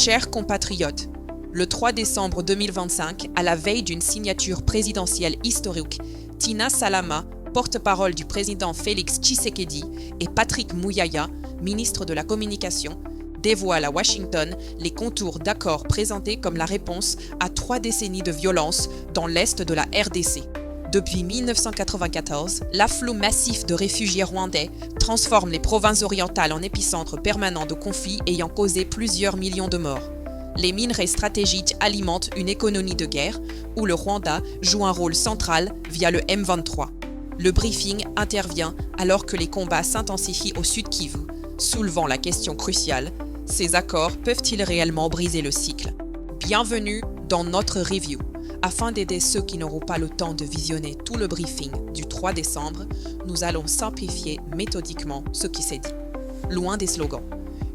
Chers compatriotes, le 3 décembre 2025, à la veille d'une signature présidentielle historique, Tina Salama, porte-parole du président Félix Tshisekedi, et Patrick Muyaya, ministre de la Communication, dévoilent à Washington les contours d'accords présentés comme la réponse à 3 décennies de violence dans l'est de la RDC. Depuis 1994, l'afflux massif de réfugiés rwandais transforme les provinces orientales en épicentre permanent de conflits ayant causé plusieurs millions de morts. Les minerais stratégiques alimentent une économie de guerre où le Rwanda joue un rôle central via le M23. Le briefing intervient alors que les combats s'intensifient au sud Kivu, soulevant la question cruciale: ces accords peuvent-ils réellement briser le cycle? Bienvenue dans notre review. Afin d'aider ceux qui n'auront pas le temps de visionner tout le briefing du 3 décembre, nous allons simplifier méthodiquement ce qui s'est dit. Loin des slogans,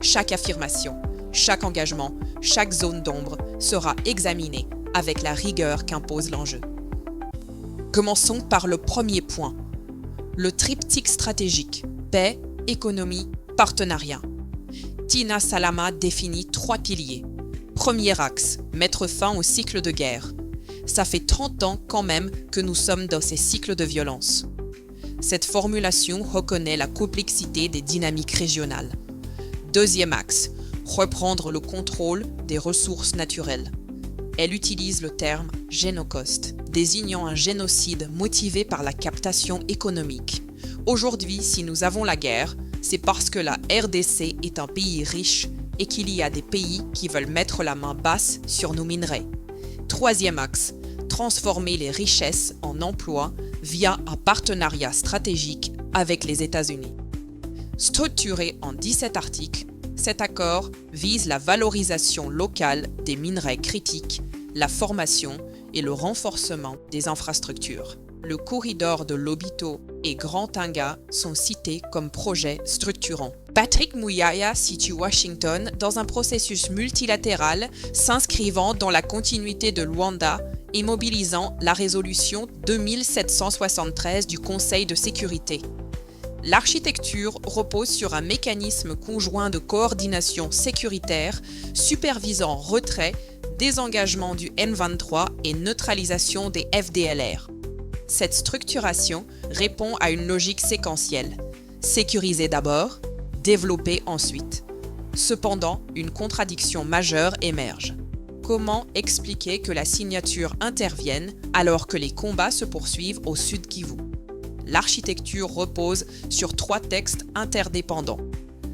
chaque affirmation, chaque engagement, chaque zone d'ombre sera examinée avec la rigueur qu'impose l'enjeu. Commençons par le premier point, le triptyque stratégique, paix, économie, partenariat. Tina Salama définit 3 piliers. Premier axe, mettre fin au cycle de guerre. Ça fait 30 ans quand même que nous sommes dans ces cycles de violence. Cette formulation reconnaît la complexité des dynamiques régionales. Deuxième axe, reprendre le contrôle des ressources naturelles. Elle utilise le terme « génocoste », désignant un génocide motivé par la captation économique. Aujourd'hui, si nous avons la guerre, c'est parce que la RDC est un pays riche et qu'il y a des pays qui veulent mettre la main basse sur nos minerais. Troisième axe, transformer les richesses en emplois via un partenariat stratégique avec les États-Unis. Structuré en 17 articles, cet accord vise la valorisation locale des minerais critiques, la formation et le renforcement des infrastructures. Le corridor de Lobito et Grand Tanga sont cités comme projets structurants. Patrick Muyaya situe Washington dans un processus multilatéral s'inscrivant dans la continuité de Luanda et mobilisant la résolution 2773 du Conseil de sécurité. L'architecture repose sur un mécanisme conjoint de coordination sécuritaire supervisant retrait, désengagement du M23 et neutralisation des FDLR. Cette structuration répond à une logique séquentielle. Sécuriser d'abord, développer ensuite. Cependant, une contradiction majeure émerge. Comment expliquer que la signature intervienne alors que les combats se poursuivent au sud Kivu? L'architecture repose sur 3 textes interdépendants.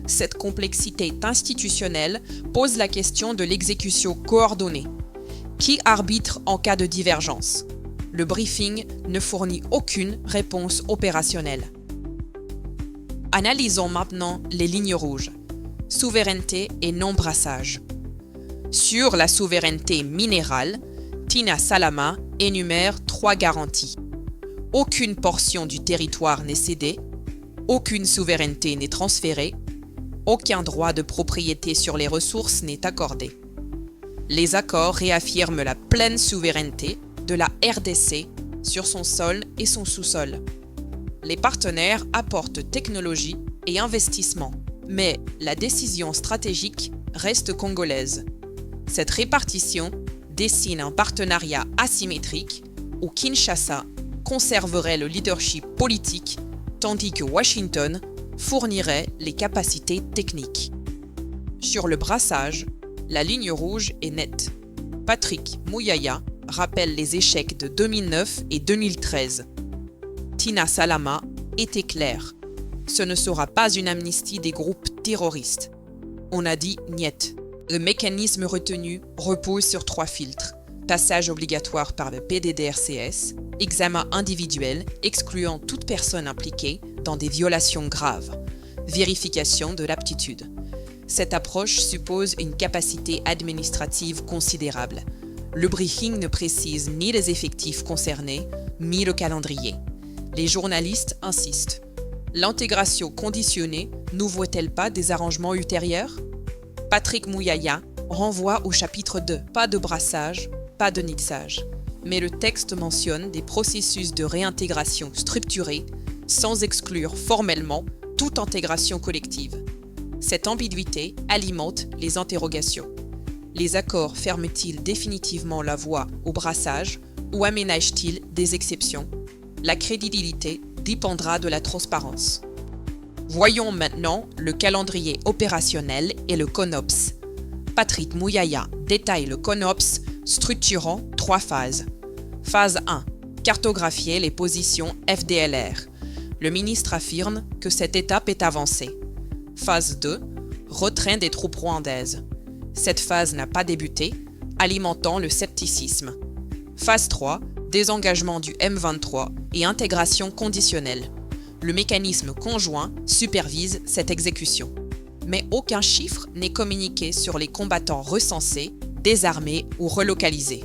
Cette complexité institutionnelle pose la question de l'exécution coordonnée. Qui arbitre en cas de divergence? Le briefing ne fournit aucune réponse opérationnelle. Analysons maintenant les lignes rouges. Souveraineté et non-brassage. Sur la souveraineté minérale, Tina Salama énumère 3 garanties. Aucune portion du territoire n'est cédée, aucune souveraineté n'est transférée, aucun droit de propriété sur les ressources n'est accordé. Les accords réaffirment la pleine souveraineté de la RDC sur son sol et son sous-sol. Les partenaires apportent technologie et investissement, mais la décision stratégique reste congolaise. Cette répartition dessine un partenariat asymétrique où Kinshasa conserverait le leadership politique tandis que Washington fournirait les capacités techniques. Sur le brassage, la ligne rouge est nette. Patrick Muyaya rappelle les échecs de 2009 et 2013. Tina Salama était claire. Ce ne sera pas une amnistie des groupes terroristes. On a dit niet. Le mécanisme retenu repose sur 3 filtres. Passage obligatoire par le PDDRCS, examen individuel excluant toute personne impliquée dans des violations graves, vérification de l'aptitude. Cette approche suppose une capacité administrative considérable. Le briefing ne précise ni les effectifs concernés, ni le calendrier. Les journalistes insistent. L'intégration conditionnée n'ouvre-t-elle pas des arrangements ultérieurs? Patrick Muyaya renvoie au chapitre 2. Pas de brassage, pas de mixage. Mais le texte mentionne des processus de réintégration structurés sans exclure formellement toute intégration collective. Cette ambiguïté alimente les interrogations. Les accords ferment-ils définitivement la voie au brassage ou aménagent-ils des exceptions? La crédibilité dépendra de la transparence. Voyons maintenant le calendrier opérationnel et le CONOPS. Patrick Mouyaya détaille le CONOPS structurant 3 phases. Phase 1. Cartographier les positions FDLR. Le ministre affirme que cette étape est avancée. Phase 2. Retrait des troupes rwandaises. Cette phase n'a pas débuté, alimentant le scepticisme. Phase 3. Désengagement du M23 et intégration conditionnelle. Le mécanisme conjoint supervise cette exécution. Mais aucun chiffre n'est communiqué sur les combattants recensés, désarmés ou relocalisés.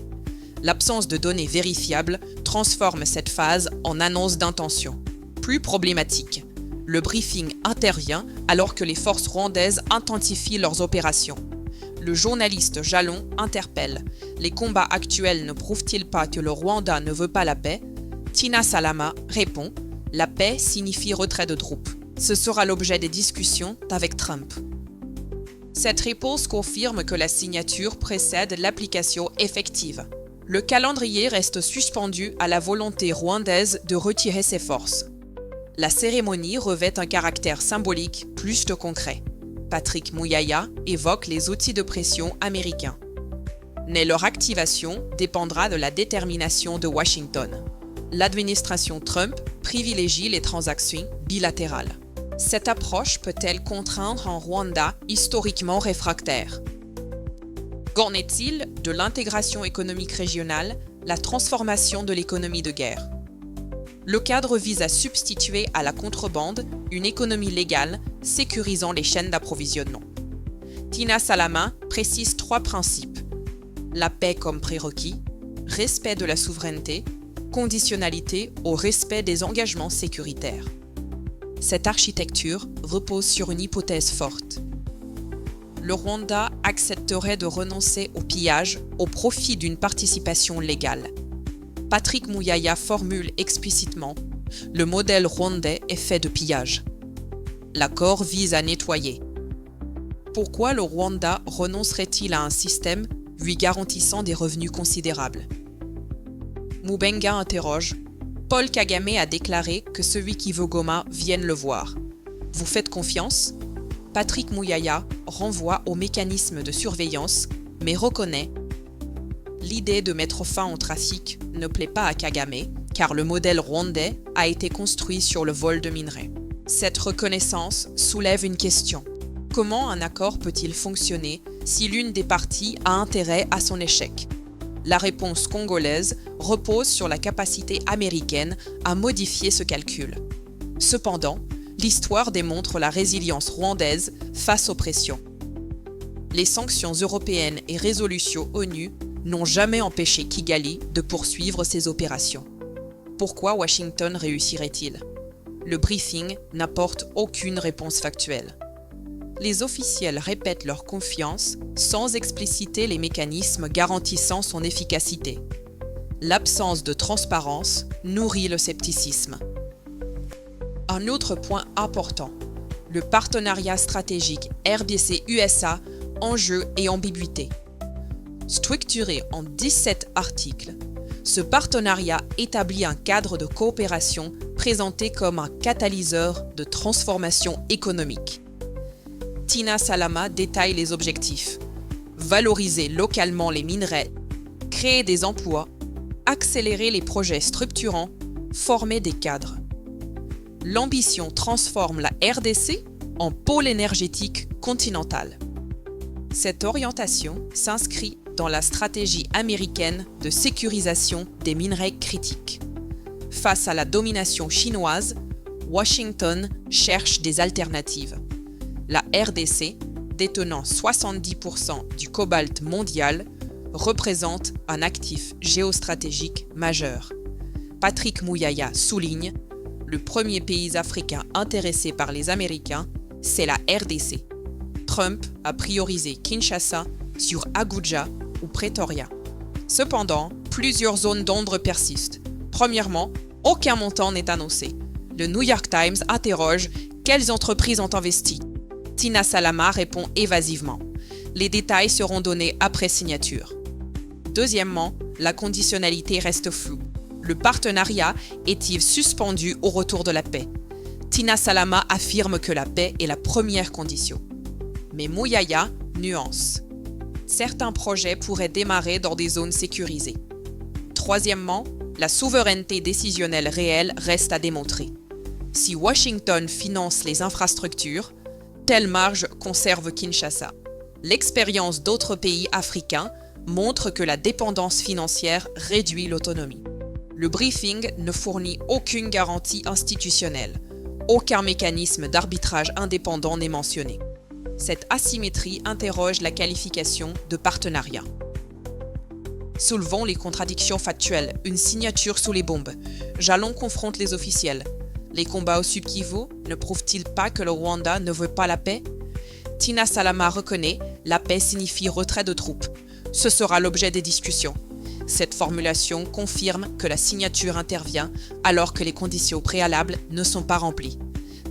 L'absence de données vérifiables transforme cette phase en annonce d'intention. Plus problématique, le briefing intervient alors que les forces rwandaises intensifient leurs opérations. Le journaliste Jalon interpelle. Les combats actuels ne prouvent-ils pas que le Rwanda ne veut pas la paix? Tina Salama répond. La paix signifie retrait de troupes. Ce sera l'objet des discussions avec Trump. Cette réponse confirme que la signature précède l'application effective. Le calendrier reste suspendu à la volonté rwandaise de retirer ses forces. La cérémonie revêt un caractère symbolique plus que concret. Patrick Mouyaya évoque les outils de pression américains. Mais leur activation dépendra de la détermination de Washington. L'administration Trump privilégie les transactions bilatérales. Cette approche peut-elle contraindre un Rwanda historiquement réfractaire? Qu'en est-il de l'intégration économique régionale, la transformation de l'économie de guerre? Le cadre vise à substituer à la contrebande une économie légale sécurisant les chaînes d'approvisionnement. Tina Salama précise 3 principes. La paix comme prérequis, respect de la souveraineté, conditionnalité au respect des engagements sécuritaires. Cette architecture repose sur une hypothèse forte. Le Rwanda accepterait de renoncer au pillage au profit d'une participation légale. Patrick Mouyaya formule explicitement « Le modèle rwandais est fait de pillage ». L'accord vise à nettoyer. Pourquoi le Rwanda renoncerait-il à un système lui garantissant des revenus considérables? Mubenga interroge. Paul Kagame a déclaré que celui qui veut Goma vienne le voir. Vous faites confiance? Patrick Mouyaya renvoie au mécanisme de surveillance, mais reconnaît l'idée de mettre fin au trafic ne plaît pas à Kagame, car le modèle rwandais a été construit sur le vol de minerais. Cette reconnaissance soulève une question. Comment un accord peut-il fonctionner si l'une des parties a intérêt à son échec? La réponse congolaise repose sur la capacité américaine à modifier ce calcul. Cependant, l'histoire démontre la résilience rwandaise face aux pressions. Les sanctions européennes et résolutions ONU n'ont jamais empêché Kigali de poursuivre ses opérations. Pourquoi Washington réussirait-il? Le briefing n'apporte aucune réponse factuelle. Les officiels répètent leur confiance sans expliciter les mécanismes garantissant son efficacité. L'absence de transparence nourrit le scepticisme. Un autre point important, le partenariat stratégique RDC-USA, enjeux et ambiguïté. Structuré en 17 articles, ce partenariat établit un cadre de coopération présenté comme un catalyseur de transformation économique. Tina Salama détaille les objectifs. Valoriser localement les minerais, créer des emplois, accélérer les projets structurants, former des cadres. L'ambition transforme la RDC en pôle énergétique continental. Cette orientation s'inscrit dans la stratégie américaine de sécurisation des minerais critiques. Face à la domination chinoise, Washington cherche des alternatives. La RDC, détenant 70% du cobalt mondial, représente un actif géostratégique majeur. Patrick Mouyaya souligne « Le premier pays africain intéressé par les Américains, c'est la RDC ». Trump a priorisé Kinshasa sur Abuja ou Pretoria. Cependant, plusieurs zones d'ombre persistent. Premièrement, aucun montant n'est annoncé. Le New York Times interroge quelles entreprises ont investi. Tina Salama répond évasivement. Les détails seront donnés après signature. Deuxièmement, la conditionnalité reste floue. Le partenariat est-il suspendu au retour de la paix? Tina Salama affirme que la paix est la première condition. Mais Mouyaya nuance. Certains projets pourraient démarrer dans des zones sécurisées. Troisièmement, la souveraineté décisionnelle réelle reste à démontrer. Si Washington finance les infrastructures, telle marge conserve Kinshasa. L'expérience d'autres pays africains montre que la dépendance financière réduit l'autonomie. Le briefing ne fournit aucune garantie institutionnelle. Aucun mécanisme d'arbitrage indépendant n'est mentionné. Cette asymétrie interroge la qualification de partenariat. Soulevons les contradictions factuelles. Une signature sous les bombes. Jalon confronte les officiels. Les combats au Sud Kivu ne prouvent-ils pas que le Rwanda ne veut pas la paix? Tina Salama reconnaît « la paix signifie retrait de troupes ». Ce sera l'objet des discussions. Cette formulation confirme que la signature intervient alors que les conditions préalables ne sont pas remplies.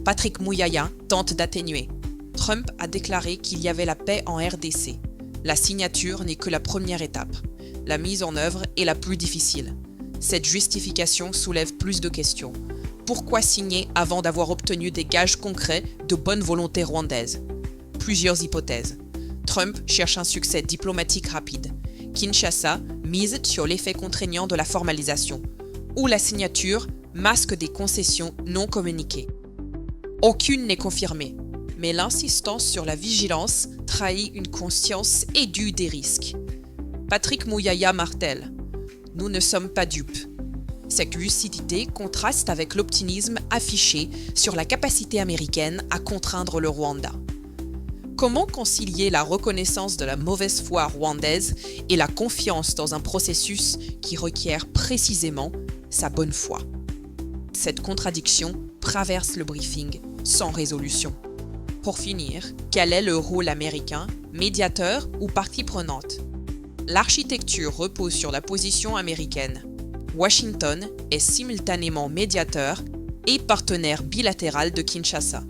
Patrick Mouyaya tente d'atténuer. Trump a déclaré qu'il y avait la paix en RDC. La signature n'est que la première étape. La mise en œuvre est la plus difficile. Cette justification soulève plus de questions. Pourquoi signer avant d'avoir obtenu des gages concrets de bonne volonté rwandaise? Plusieurs hypothèses. Trump cherche un succès diplomatique rapide. Kinshasa mise sur l'effet contraignant de la formalisation, ou la signature masque des concessions non communiquées. Aucune n'est confirmée, mais l'insistance sur la vigilance trahit une conscience aiguë des risques. Patrick Mouyaya martèle « Nous ne sommes pas dupes ». Cette lucidité contraste avec l'optimisme affiché sur la capacité américaine à contraindre le Rwanda. Comment concilier la reconnaissance de la mauvaise foi rwandaise et la confiance dans un processus qui requiert précisément sa bonne foi? Cette contradiction traverse le briefing sans résolution. Pour finir, quel est le rôle américain, médiateur ou partie prenante? L'architecture repose sur la position américaine. Washington est simultanément médiateur et partenaire bilatéral de Kinshasa.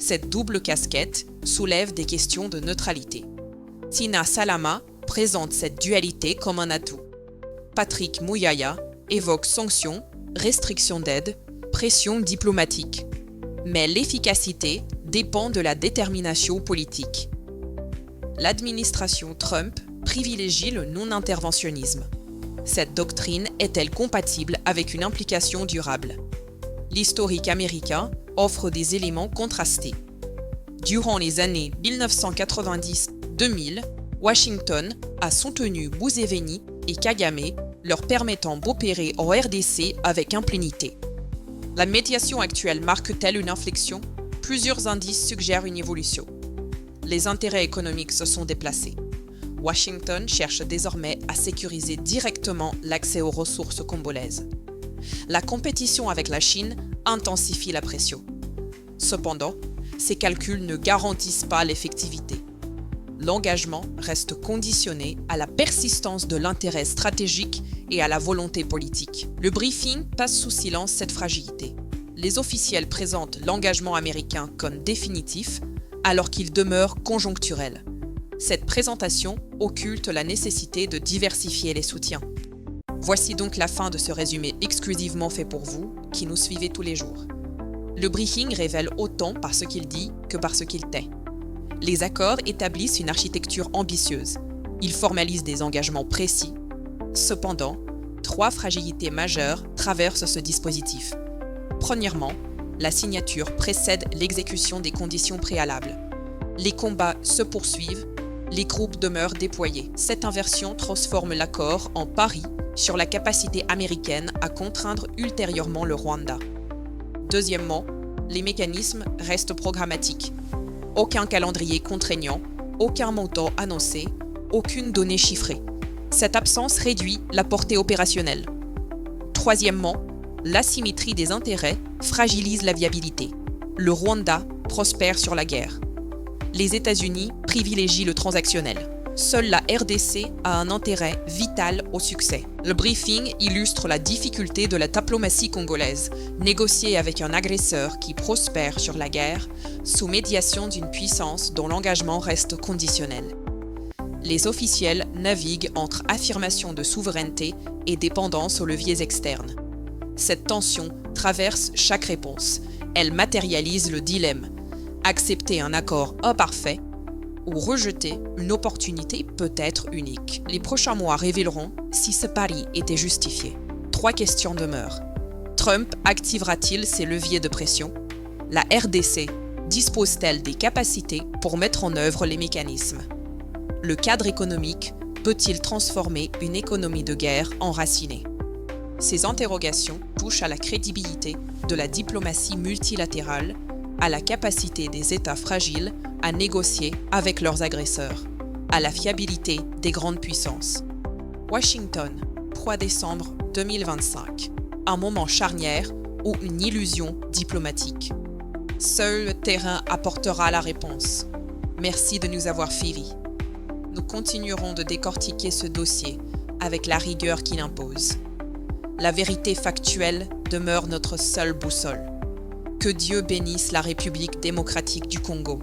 Cette double casquette soulève des questions de neutralité. Tina Salama présente cette dualité comme un atout. Patrick Mouyaya évoque sanctions, restrictions d'aide, pression diplomatique. Mais l'efficacité dépend de la détermination politique. L'administration Trump privilégie le non-interventionnisme. Cette doctrine est-elle compatible avec une implication durable? L'historique américain offre des éléments contrastés. Durant les années 1990-2000, Washington a soutenu Museveni et Kagame, leur permettant d'opérer en RDC avec impunité. La médiation actuelle marque-t-elle une inflexion? Plusieurs indices suggèrent une évolution. Les intérêts économiques se sont déplacés. Washington cherche désormais à sécuriser directement l'accès aux ressources congolaises. La compétition avec la Chine intensifie la pression. Cependant, ces calculs ne garantissent pas l'effectivité. L'engagement reste conditionné à la persistance de l'intérêt stratégique et à la volonté politique. Le briefing passe sous silence cette fragilité. Les officiels présentent l'engagement américain comme définitif, alors qu'il demeure conjoncturel. Cette présentation occulte la nécessité de diversifier les soutiens. Voici donc la fin de ce résumé exclusivement fait pour vous, qui nous suivez tous les jours. Le briefing révèle autant par ce qu'il dit que par ce qu'il tait. Les accords établissent une architecture ambitieuse. Ils formalisent des engagements précis. Cependant, 3 fragilités majeures traversent ce dispositif. Premièrement, la signature précède l'exécution des conditions préalables. Les combats se poursuivent, les groupes demeurent déployés. Cette inversion transforme l'accord en pari sur la capacité américaine à contraindre ultérieurement le Rwanda. Deuxièmement, les mécanismes restent programmatiques. Aucun calendrier contraignant, aucun montant annoncé, aucune donnée chiffrée. Cette absence réduit la portée opérationnelle. Troisièmement, l'asymétrie des intérêts fragilise la viabilité. Le Rwanda prospère sur la guerre. Les États-Unis privilégient le transactionnel. Seule la RDC a un intérêt vital au succès. Le briefing illustre la difficulté de la diplomatie congolaise, négocier avec un agresseur qui prospère sur la guerre, sous médiation d'une puissance dont l'engagement reste conditionnel. Les officiels naviguent entre affirmation de souveraineté et dépendance aux leviers externes. Cette tension traverse chaque réponse. Elle matérialise le dilemme: accepter un accord imparfait ou rejeter une opportunité peut-être unique. Les prochains mois révéleront si ce pari était justifié. 3 questions demeurent. Trump activera-t-il ses leviers de pression? La RDC dispose-t-elle des capacités pour mettre en œuvre les mécanismes? Le cadre économique peut-il transformer une économie de guerre enracinée? Ces interrogations touchent à la crédibilité de la diplomatie multilatérale, à la capacité des États fragiles à négocier avec leurs agresseurs, à la fiabilité des grandes puissances. Washington, 3 décembre 2025. Un moment charnière ou une illusion diplomatique. Seul le terrain apportera la réponse. Merci de nous avoir suivis. Nous continuerons de décortiquer ce dossier avec la rigueur qu'il impose. La vérité factuelle demeure notre seule boussole. Que Dieu bénisse la République démocratique du Congo.